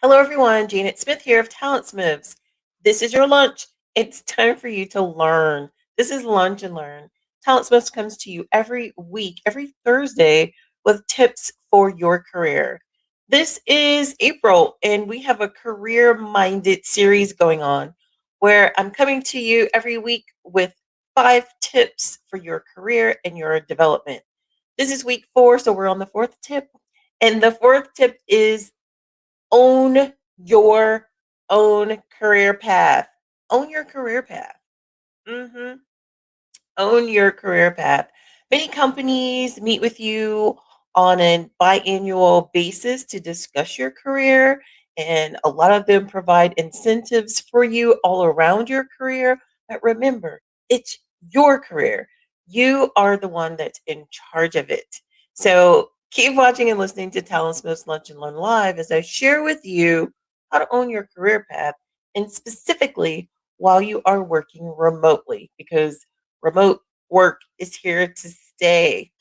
Hello, everyone. Janet Smith here of TalentSmiths. This is your lunch. It's time for you to learn. This is Lunch and Learn. TalentSmiths comes to you every week, every Thursday, with tips for your career. This is April, and we have a career minded series going on where I'm coming to you every week with 5 tips for your career and your development. This is week 4, so we're on the 4th tip. And the 4th tip is own your own career path. Own your career path. hmm Own your career path. Many companies meet with you on a biannual basis to discuss your career, and a lot of them provide incentives for you all around your career. But remember, it's your career. You are the one that's in charge of it. So keep watching and listening to TalentSmiths Lunch and Learn Live as I share with you how to own your career path, and specifically while you are working remotely, because remote work is here to stay.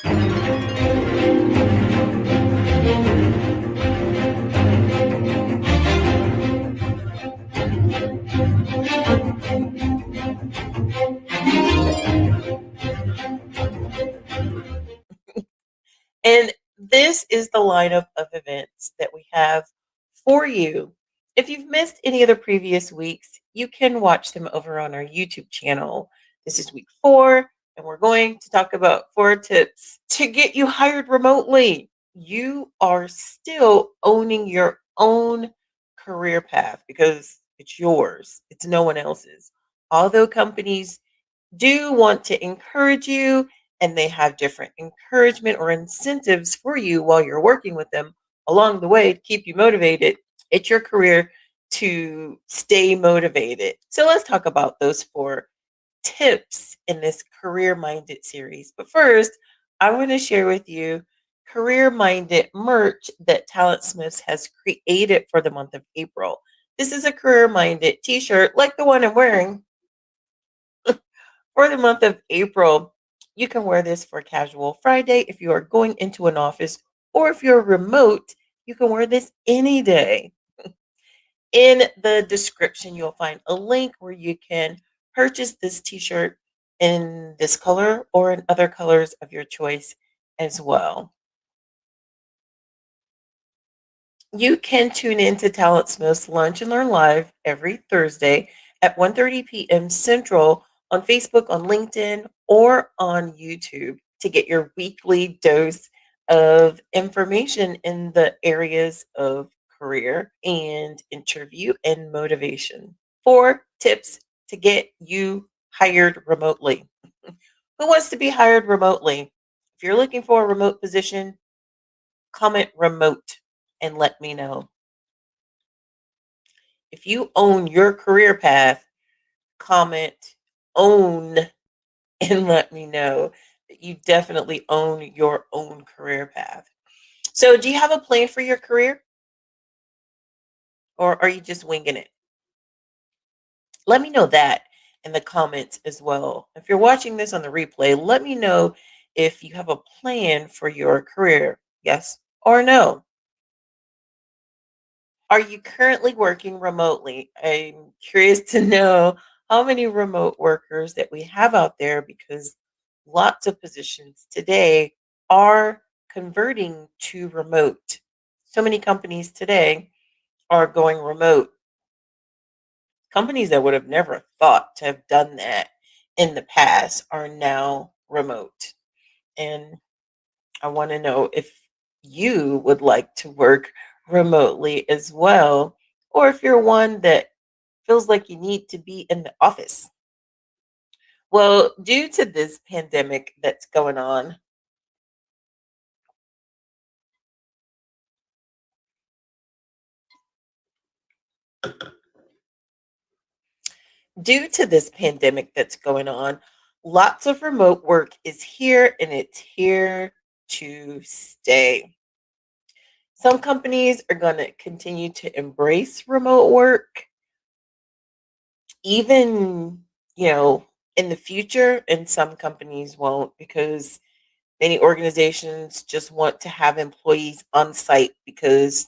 And this is the lineup of events that we have for you. If you've missed any of the previous weeks, you can watch them over on our YouTube channel. This is week 4, and we're going to talk about 4 tips to get you hired remotely. You are still owning your own career path because it's yours, it's no one else's. Although companies do want to encourage you, and they have different encouragement or incentives for you while you're working with them along the way to keep you motivated. It's your career to stay motivated. So let's talk about those 4 tips in this career minded series. But first, I want to share with you career minded merch that TalentSmiths has created for the month of April. This is a career minded t shirt like the one I'm wearing for the month of April. You can wear this for casual Friday if you are going into an office, or if you're remote, you can wear this any day. In the description, you'll find a link where you can purchase this t shirt in this color or in other colors of your choice as well. You can tune in to Talent Smith's Lunch and Learn Live every Thursday at 1:30 p.m. Central on Facebook, on LinkedIn, or on YouTube to get your weekly dose of information in the areas of career and interview and motivation. 4 tips to get you hired remotely. Who wants to be hired remotely? If you're looking for a remote position, comment remote and let me know. If you own your career path, comment own and let me know that you definitely own your own career path. So, do you have a plan for your career, or are you just winging it? Let me know that in the comments as well. If you're watching this on the replay, let me know if you have a plan for your career, yes or no. Are you currently working remotely? I'm curious to know how many remote workers that we have out there, because lots of positions today are converting to remote. So many companies today are going remote. Companies that would have never thought to have done that in the past are now remote. And I want to know if you would like to work remotely as well, or if you're one that feels like you need to be in the office. Well, due to this pandemic that's going on, lots of remote work is here, and it's here to stay. Some companies are going to continue to embrace remote work, even, you know, in the future, and some companies won't, because many organizations just want to have employees on site because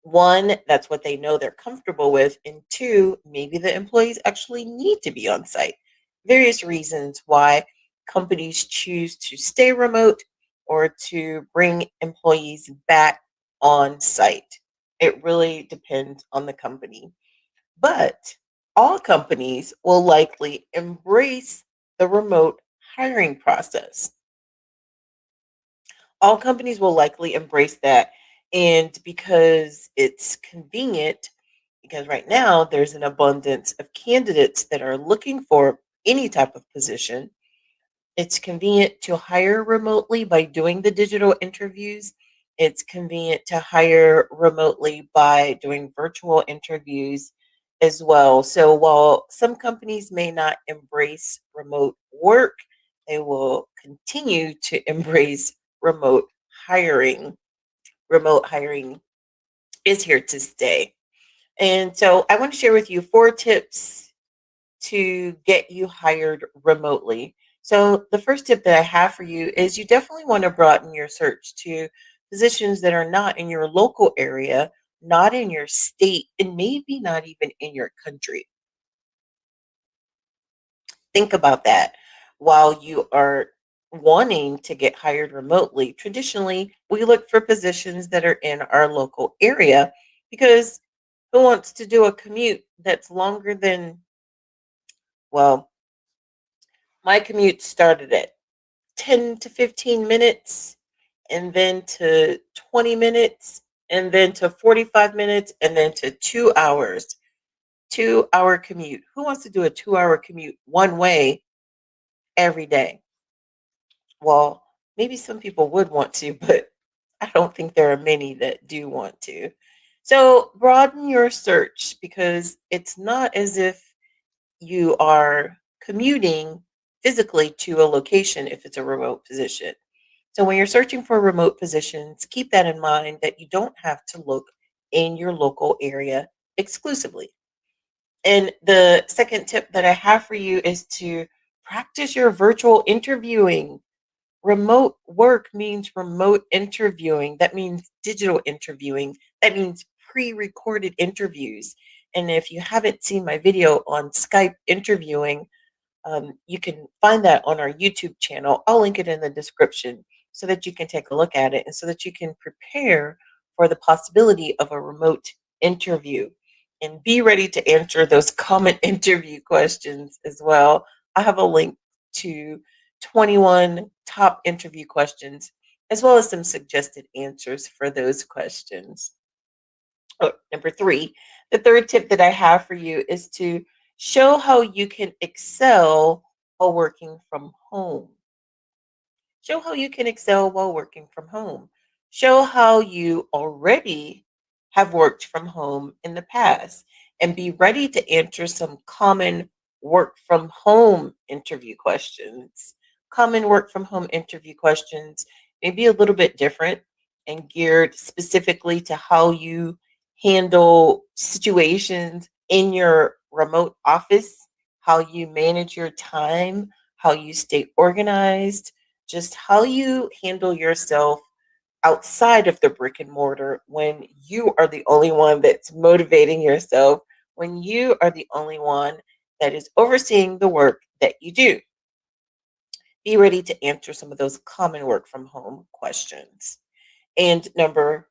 One, that's what they know they're comfortable with. And two, maybe the employees actually need to be on site. Various reasons why companies choose to stay remote or to bring employees back on site. It really depends on the company. But all companies will likely embrace the remote hiring process. All companies will likely embrace that. And because it's convenient, because right now there's an abundance of candidates that are looking for any type of position, it's convenient to hire remotely by doing the digital interviews. It's convenient to hire remotely by doing virtual interviews as well. So while some companies may not embrace remote work, they will continue to embrace remote hiring. Remote hiring is here to stay. And so I want to share with you 4 tips to get you hired remotely. So, the first tip that I have for you is you definitely want to broaden your search to positions that are not in your local area, not in your state, and maybe not even in your country. Think about that while you are wanting to get hired remotely. Traditionally, we look for positions that are in our local area because who wants to do a commute that's longer than, well, my commute started at 10 to 15 minutes and then to 20 minutes and then to 45 minutes and then to 2 hours. 2 hour commute. Who wants to do a 2 hour commute one way every day? Well, maybe some people would want to, but I don't think there are many that do want to. So broaden your search because it's not as if you are commuting physically to a location if it's a remote position. So when you're searching for remote positions, keep that in mind that you don't have to look in your local area exclusively. And the second tip that I have for you is to practice your virtual interviewing. Remote work means remote interviewing. That means digital interviewing. That means pre recorded interviews. And if you haven't seen my video on Skype interviewing, you can find that on our YouTube channel. I'll link it in the description so that you can take a look at it and so that you can prepare for the possibility of a remote interview and be ready to answer those common interview questions as well. I have a link to 21 top interview questions as well as some suggested answers for those questions. Oh, number three, the third tip that I have for you is to show how you can excel while working from home. Show how you can excel while working from home. Show how you already have worked from home in the past and be ready to answer some common work from home interview questions. Common work from home interview questions may be a little bit different and geared specifically to how you handle situations in your remote office, how you manage your time, how you stay organized, just how you handle yourself outside of the brick and mortar when you are the only one that's motivating yourself, when you are the only one that is overseeing the work that you do. Be ready to answer some of those common work from home questions. And number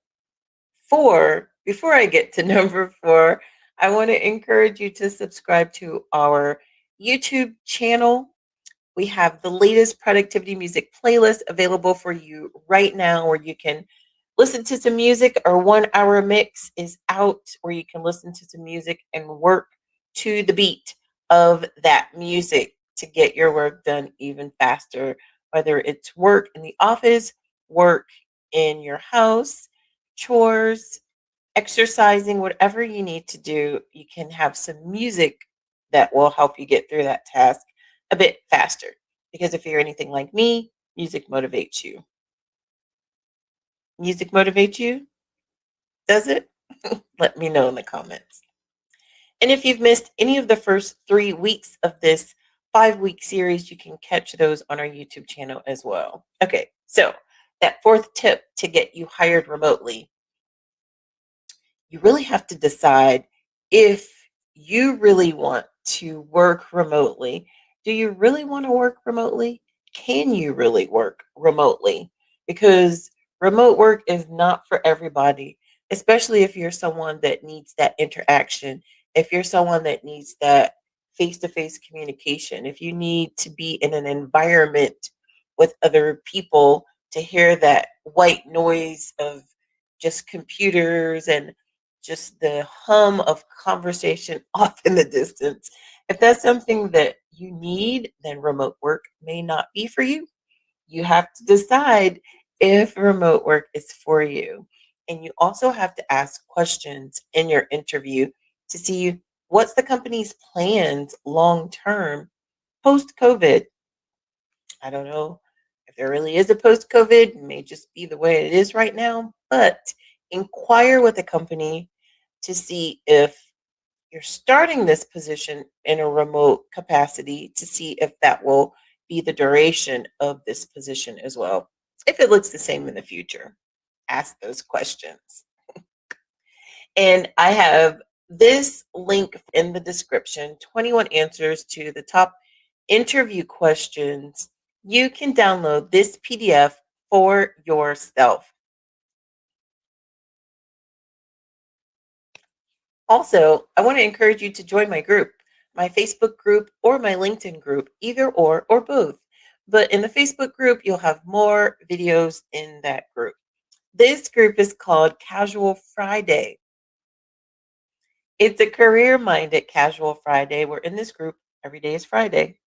four, before I get to number four, I want to encourage you to subscribe to our YouTube channel. We have the latest productivity music playlist available for you right now where you can listen to some music. Our 1 hour mix is out where you can listen to some music and work to the beat of that music to get your work done even faster, whether it's work in the office, work in your house, chores, exercising, whatever you need to do, you can have some music that will help you get through that task a bit faster. Because if you're anything like me, music motivates you. Music motivates you? Does it? Let me know in the comments. And if you've missed any of the first 3 weeks of this 5 week series, you can catch those on our YouTube channel as well. Okay, so that fourth tip to get you hired remotely, you really have to decide if you really want to work remotely. Do you really want to work remotely? Can you really work remotely? Because remote work is not for everybody, especially if you're someone that needs that interaction, if you're someone that needs that face to face communication, if you need to be in an environment with other people to hear that white noise of just computers and just the hum of conversation off in the distance. If that's something that you need, then remote work may not be for you. You have to decide if remote work is for you. And you also have to ask questions in your interview to see what's the company's plans long term post COVID. I don't know if there really is a post COVID, it may just be the way it is right now, but inquire with the company to see if you're starting this position in a remote capacity to see if that will be the duration of this position as well. If it looks the same in the future, ask those questions. And I have this link in the description, 21 answers to the top interview questions. You can download this PDF for yourself. Also, I want to encourage you to join my group, my Facebook group or my LinkedIn group, either or both. But in the Facebook group, you'll have more videos in that group. This group is called Casual Friday. It's a career minded casual Friday. We're in this group. Every day is Friday.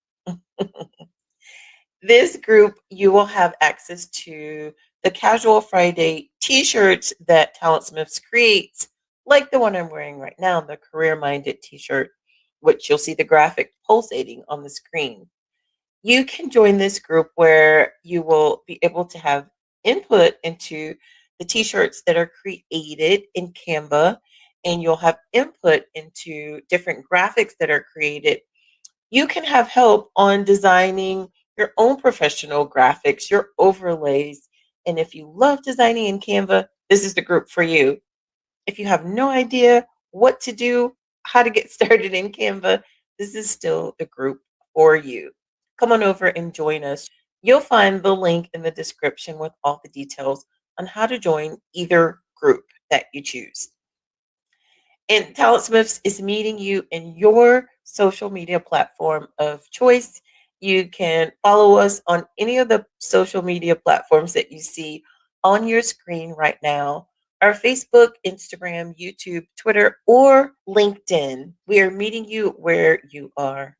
This group, you will have access to the Casual Friday t-shirts that TalentSmiths creates, like the one I'm wearing right now, the Career Minded t-shirt, which you'll see the graphic pulsating on the screen. You can join this group where you will be able to have input into the t-shirts that are created in Canva, and you'll have input into different graphics that are created. You can have help on designing your own professional graphics, your overlays. And if you love designing in Canva, this is the group for you. If you have no idea what to do, how to get started in Canva, this is still the group for you. Come on over and join us. You'll find the link in the description with all the details on how to join either group that you choose. And TalentSmiths is meeting you in your social media platform of choice. You can follow us on any of the social media platforms that you see on your screen right now. Our Facebook, Instagram, YouTube, Twitter, or LinkedIn. We are meeting you where you are.